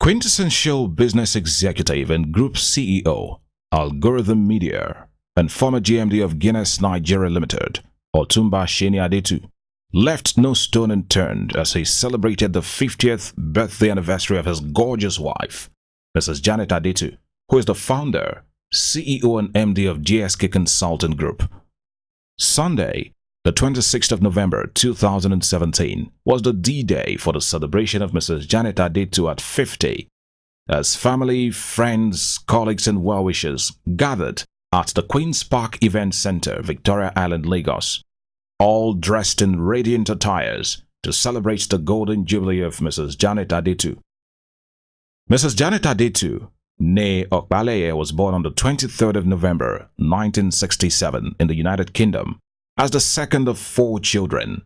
Quintessential business executive and group CEO, Algorithm Media, and former GMD of Guinness Nigeria Limited, Otumba Sheni Adetu, left no stone unturned as he celebrated the 50th birthday anniversary of his gorgeous wife, Mrs. Janet Adetu, who is the founder, CEO and MD of GSK Consulting Group. Sunday, the 26th of November 2017, was the D-Day for the celebration of Mrs. Janet Adetu at 50, as family, friends, colleagues and well-wishers gathered at the Queen's Park Event Center, Victoria Island, Lagos, all dressed in radiant attires to celebrate the golden jubilee of Mrs. Janet Adetu. Mrs. Janet Adetu, née Okbaleye, was born on the 23rd of November 1967 in the United Kingdom as the second of 4 children.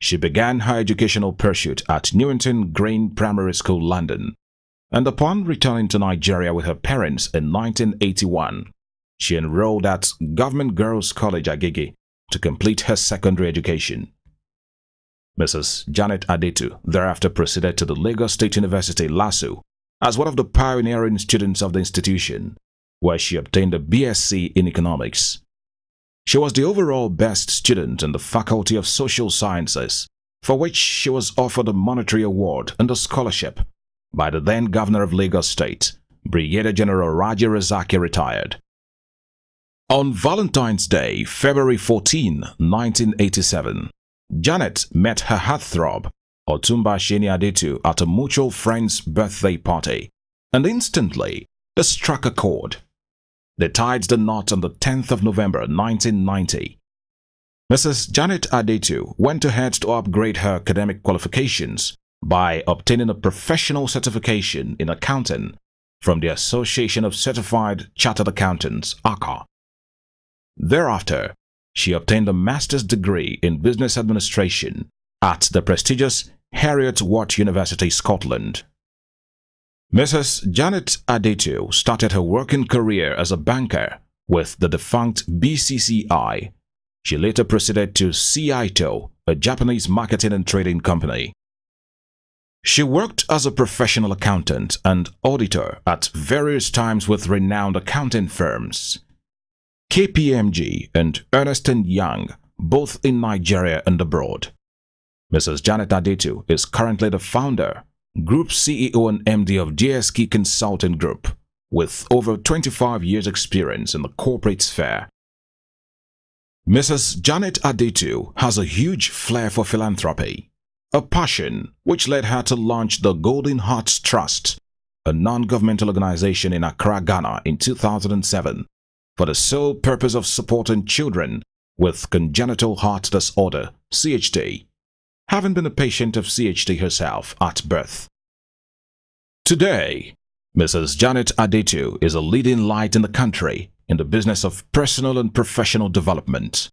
She began her educational pursuit at Newington Green Primary School, London, and upon returning to Nigeria with her parents in 1981, she enrolled at Government Girls' College, Agege, to complete her secondary education. Mrs. Janet Adetu thereafter proceeded to the Lagos State University, LASU, as one of the pioneering students of the institution, where she obtained a BSc in economics. She was the overall best student in the Faculty of Social Sciences, for which she was offered a monetary award and a scholarship by the then Governor of Lagos State, Brigadier General Raji Razaki, retired. On Valentine's Day, February 14, 1987, Janet met her heartthrob, Otumba Sheni Adetu, at a mutual friend's birthday party, and instantly they struck a chord. They tied the knot on the 10th of November 1990. Mrs. Janet Adetu went ahead to upgrade her academic qualifications by obtaining a professional certification in accounting from the Association of Certified Chartered Accountants, ACCA. Thereafter, she obtained a master's degree in business administration at the prestigious Heriot-Watt University, Scotland. Mrs. Janet Adetu started her working career as a banker with the defunct BCCI. She later proceeded to CITO, a Japanese marketing and trading company. She worked as a professional accountant and auditor at various times with renowned accounting firms, KPMG and Ernst & Young, both in Nigeria and abroad. Mrs. Janet Adetu is currently the founder, Group CEO and MD of GSK Consulting Group, with over 25 years' experience in the corporate sphere. Mrs. Janet Adetu has a huge flair for philanthropy, a passion which led her to launch the Golden Hearts Trust, a non-governmental organization in Accra, Ghana in 2007, for the sole purpose of supporting children with congenital heart disorder, CHD, having been a patient of CHD herself at birth. Today, Mrs. Janet Adetu is a leading light in the country in the business of personal and professional development,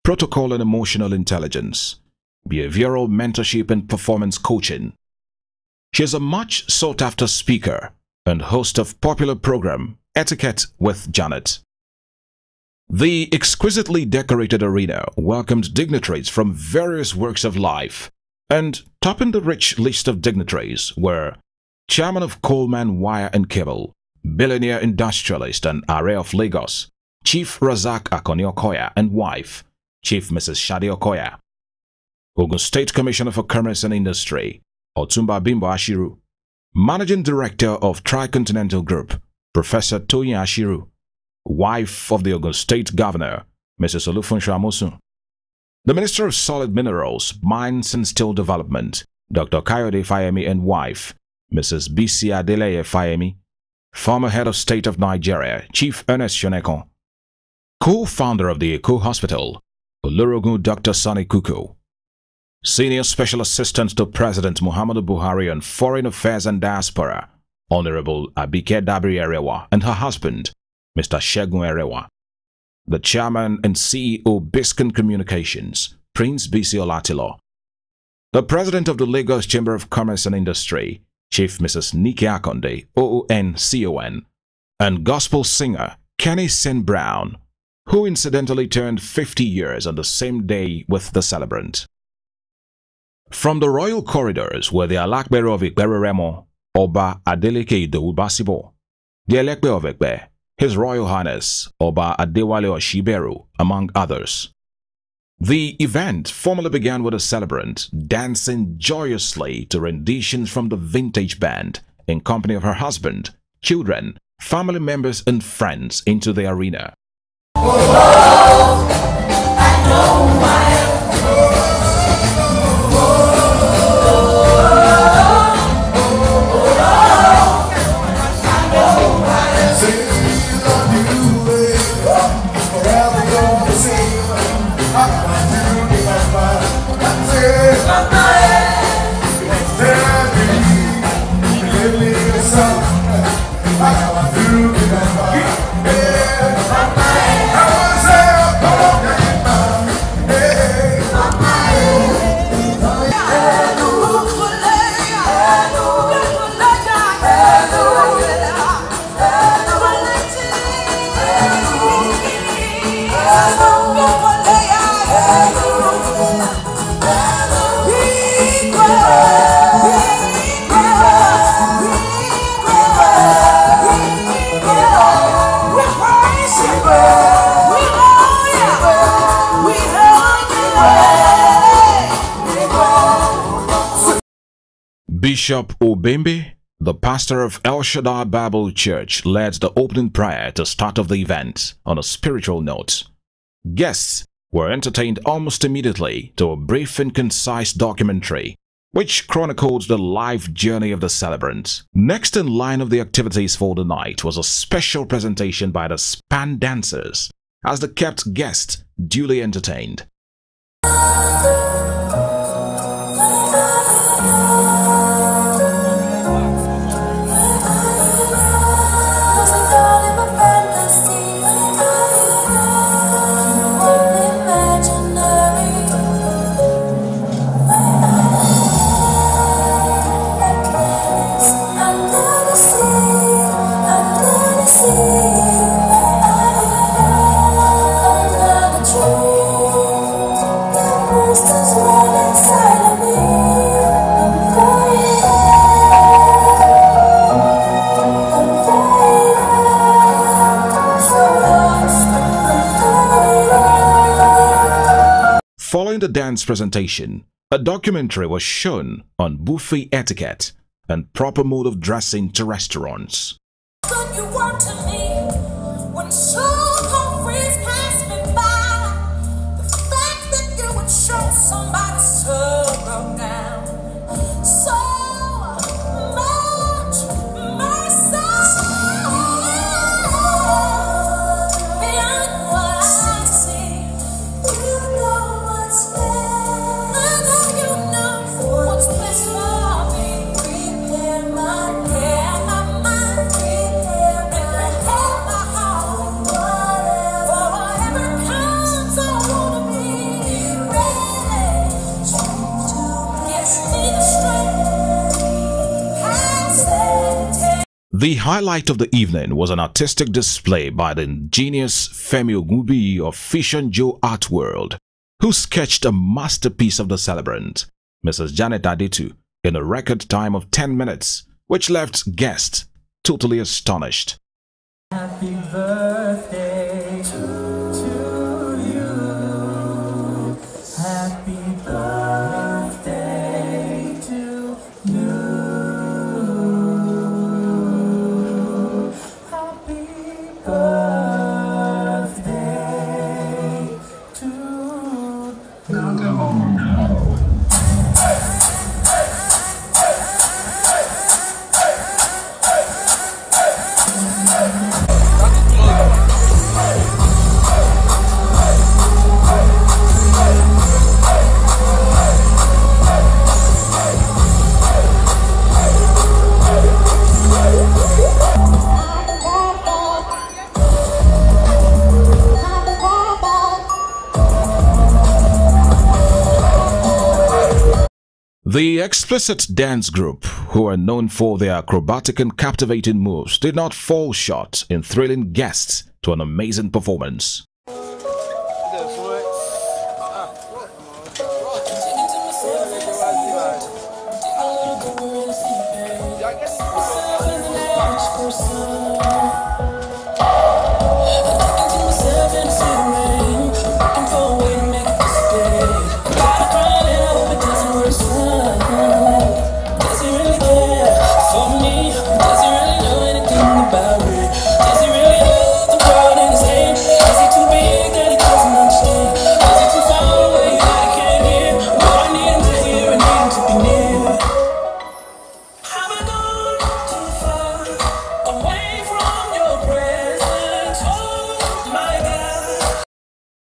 protocol and emotional intelligence, behavioral mentorship and performance coaching. She is a much sought-after speaker and host of popular program Etiquette with Janet. The exquisitely decorated arena welcomed dignitaries from various walks of life, and topping the rich list of dignitaries were Chairman of Coleman Wire and Cable, billionaire industrialist and Ààrẹ of Lagos, Chief Razak Akoni Okoya and wife, Chief Mrs. Shadi Okoya, Ogun State Commissioner for Commerce and Industry, Otumba Bimbo Ashiru, Managing Director of Tricontinental Group, Professor Toyin Ashiru, wife of the Ogun State Governor, Mrs. Olufunso Amosun, the Minister of Solid Minerals, Mines and Steel Development, Dr. Kayode Fayemi and wife, Mrs. Bisi Adeleye Fayemi, former Head of State of Nigeria, Chief Ernest Shonekon, co-founder of the Eko Hospital, Olorogun Dr. Sani Kuku, Senior Special Assistant to President Muhammadu Buhari on Foreign Affairs and Diaspora, Honorable Abike Dabiri Erewa and her husband, Mr. Shegun Erewa, the Chairman and CEO Biscayne Communications, Prince Bisi Olatilo, the President of the Lagos Chamber of Commerce and Industry, Chief Mrs. Nike Akonde, OON, and gospel singer Kenny Sin Brown, who incidentally turned 50 years on the same day with the celebrant. From the royal corridors were the Alakbere of Ikbere Remo, Oba Adeleke Idowubasibo, the Elekpe of Ekpe, His Royal Highness Oba Adewale Oshiberu, among others. The event formally began with a celebrant dancing joyously to renditions from the Vintage Band in company of her husband, children, family members and friends into the arena. Bishop Obembe, the pastor of El Shaddai Bible Church, led the opening prayer to start off the event on a spiritual note. Guests were entertained almost immediately to a brief and concise documentary which chronicled the life journey of the celebrant. Next in line of the activities for the night was a special presentation by the Span dancers as they kept guests duly entertained. Following the dance presentation, a documentary was shown on buffet etiquette and proper mode of dressing to restaurants. Good you were to me when so-called friends passed me by. The fact that you would show somebody so broke down, so much mercy beyond what I see. You know what's best. I know you know what's best for me. Prepare my care, my mind, prepare my heart, for whatever comes. I wanna be ready to get me the strength. The highlight of the evening was an artistic display by the ingenious Femi Ogunbiyi of Fission Joe Art World, who sketched a masterpiece of the celebrant, Mrs. Janet Adetu, in a record time of 10 minutes, which left guests totally astonished. Happy birthday to you. Happy birthday to you. Happy birthday to you. The explicit dance group, who are known for their acrobatic and captivating moves, did not fall short in thrilling guests to an amazing performance. I guess versa. Talking to myself in the city rain, looking for a way to make it stay. Gotta find it, I hope it doesn't worsen. Does he really care for me? Does he really know anything about me? Does he really hold the world in his hand? Is he too big that he doesn't understand? Is he too far away that he can't hear? No, I need him to hear, I need him to be near. Have I gone too far away from your presence? Oh my God.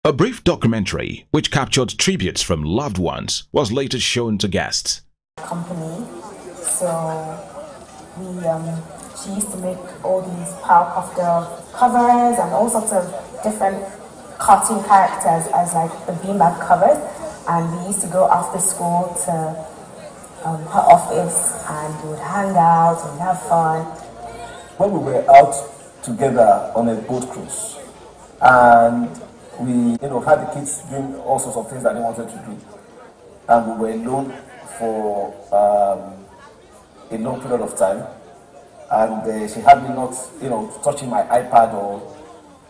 A brief documentary which captured tributes from loved ones was later shown to guests. Company, so we she used to make all these Powerpuff Girl covers and all sorts of different cartoon characters as like the beanbag covers, and we used to go after school to her office and we would hang out and have fun. When we were out together on a boat cruise, and we had the kids doing all sorts of things that they wanted to do, and we were alone for a long period of time, and she had me not touching my iPad or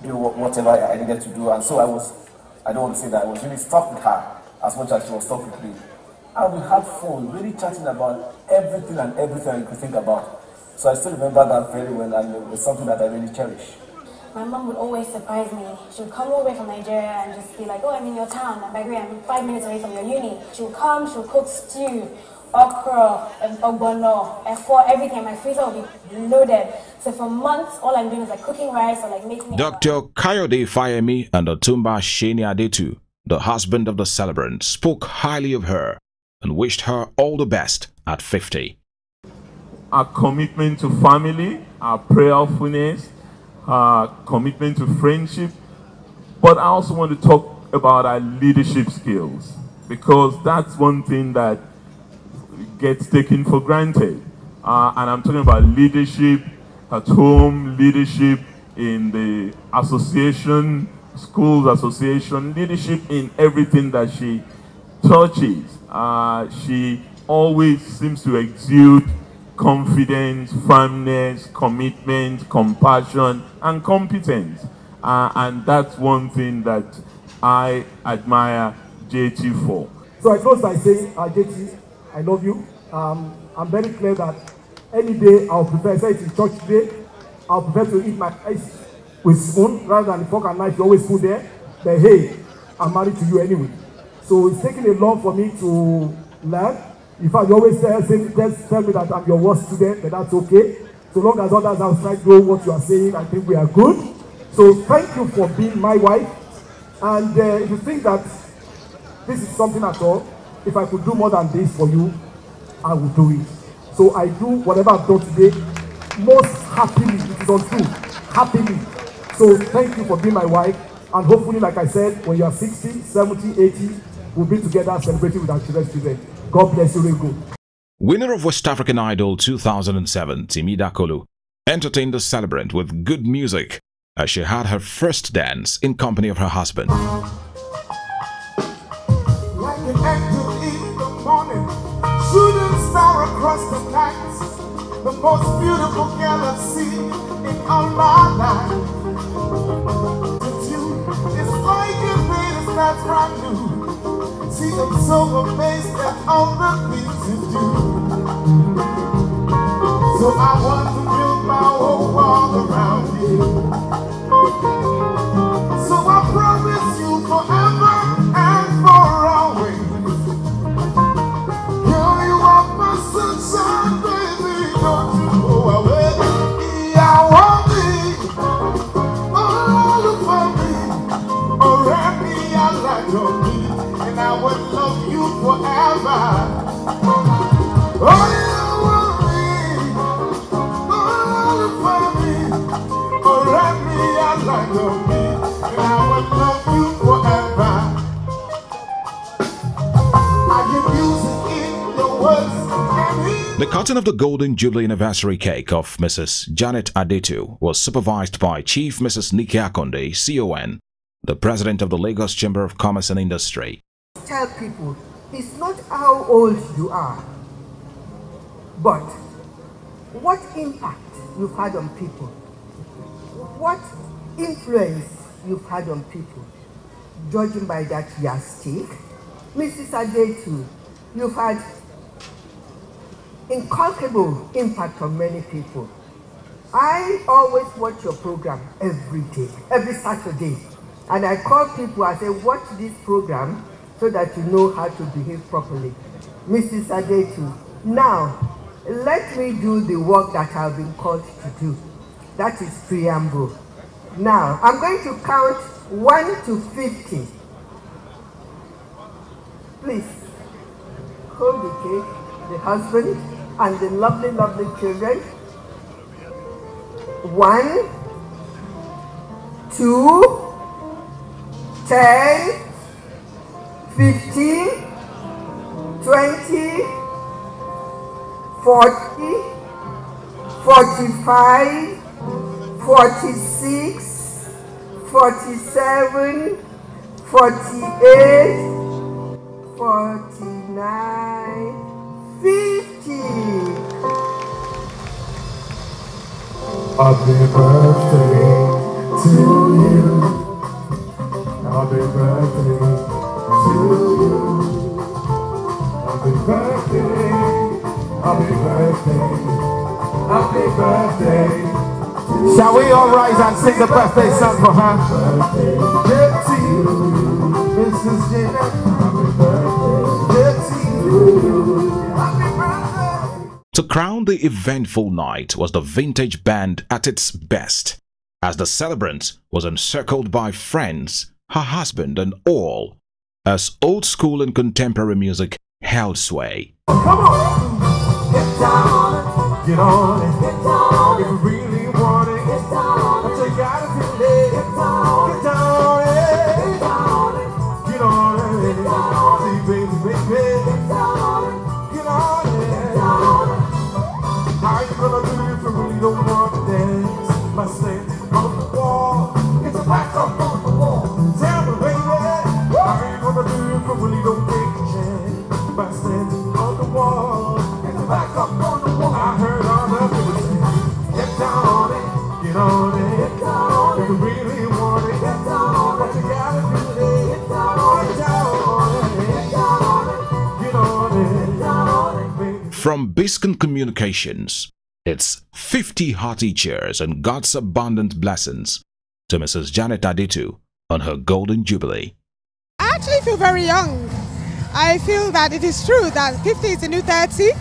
do whatever I needed to do, and so I don't want to say that I was really stuck with her as much as she was stuck with me, and we had fun really chatting about everything and everything you could think about. So I still remember that very well, and it was something that I really cherish. My mom would always surprise me. She would come all the way from Nigeria and just be like, oh, I'm in your town. And by the way, I'm 5 minutes away from your uni. She would come, she would cook stew, okra, ogbono, efo, everything. My freezer would be loaded. So for months, all I'm doing is like cooking rice or like making... Dr. Kayode Fayemi and Otumba Sheni Adetu, the husband of the celebrant, spoke highly of her and wished her all the best at 50. Our commitment to family, our prayerfulness, our commitment to friendship, but I also want to talk about our leadership skills, because that's one thing that gets taken for granted. And I'm talking about leadership at home, leadership in the association, schools association, leadership in everything that she touches. She always seems to exude confidence, firmness, commitment, compassion, and competence. And that's one thing that I admire JT for. So I close by saying, JT, I love you. I'm very clear that any day I'll prefer, I say it in church today, I'll prefer to eat my rice with spoon rather than fork and knife you always put there. But hey, I'm married to you anyway. So it's taking a long for me to learn. In fact, you always tell me that I'm your worst student, but that's okay. So long as others outside know what you are saying, I think we are good. So thank you for being my wife. And if you think that this is something at all, if I could do more than this for you, I will do it. So I do whatever I've done today, most happily, it is untrue, happily. So thank you for being my wife. And hopefully, like I said, when you are 60, 70, 80, we'll be together celebrating with our children's children. God bless you, very good. Winner of West African Idol 2007, Timi Dakolo, entertained the celebrant with good music as she had her first dance in company of her husband. Like an angel in the morning, shooting star across the night, the most beautiful girl I've seen in all my life. To you, it's like a baby that's brand new. See, I'm so amazed at all the things you do. So I want to build my whole world around you. So I promise you forever and for always. Girl, you are my sunshine, baby. Don't you go away. Yeah, I want me all over me. Around me, I like your me. And I would love you forever. Oh, you want me, all over me, around me, I like you, and I would love you forever. I give music in the words and The cutting of the Golden Jubilee Anniversary cake of Mrs. Janet Adetu was supervised by Chief Mrs. Nike Akonde, CON, the President of the Lagos Chamber of Commerce and Industry. Tell people, it's not how old you are, but what impact you've had on people, what influence you've had on people. Judging by that yardstick, Mrs. Adetu, you've had incalculable impact on many people. I always watch your program every day, every Saturday. And I call people, I say, watch this program so that you know how to behave properly. Mrs. Adetu, now, let me do the work that I've been called to do. That is preamble. Now, I'm going to count 1 to 50. Please, hold the cake, the husband, and the lovely, lovely children. 1, 2, 10, 15, 20, 40, 45, 46, 47, 48, 49, 50. Happy birthday to you. Happy birthday to you. Happy birthday. Happy birthday. Happy birthday. Shall we all rise and sing the birthday song for her? Birthday to you, Mrs. Janet. Happy birthday to you. Happy birthday. To crown the eventful night was the vintage band at its best, as the celebrant was encircled by friends, her husband and all, as old school and contemporary music held sway. Come on! Get down on it. Get on it. Get down. If you really want it. Get down. But you gotta feel it. Get down. Get down it. Get down it. Get on it. Get down. See, baby, baby. Get down it. Get on it. Get down it. How you gonna do it if you really don't want to dance? By standing on the wall. Get your back up on the wall. Tell me, baby. How you gonna do it if you really don't take a chance? By standing on the wall. Get your back up on the wall. I heard all the people say, get down on it. Get on it. Get down on it. If you really want it. Get down on it. But you gotta do it. Get down on it. Get down on it. Get down on it. Get on it. Get down on it, baby. From Biscayne Communications, it's 50 hearty cheers and God's abundant blessings to Mrs. Janet Adetu on her Golden Jubilee. I actually feel very young. I feel that it is true that 50 is the new 30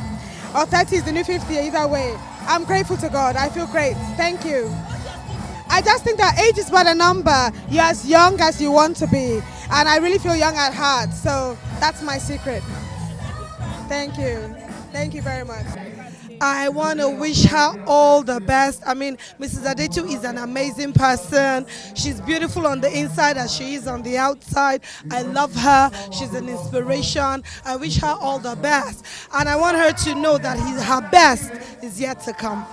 or 30 is the new 50, either way. I'm grateful to God. I feel great. Thank you. I just think that age is but a number. You're as young as you want to be. And I really feel young at heart. So that's my secret. Thank you. Thank you very much. I want to wish her all the best. I mean, Mrs. Adetu is an amazing person. She's beautiful on the inside as she is on the outside. I love her. She's an inspiration. I wish her all the best. And I want her to know that her best is yet to come.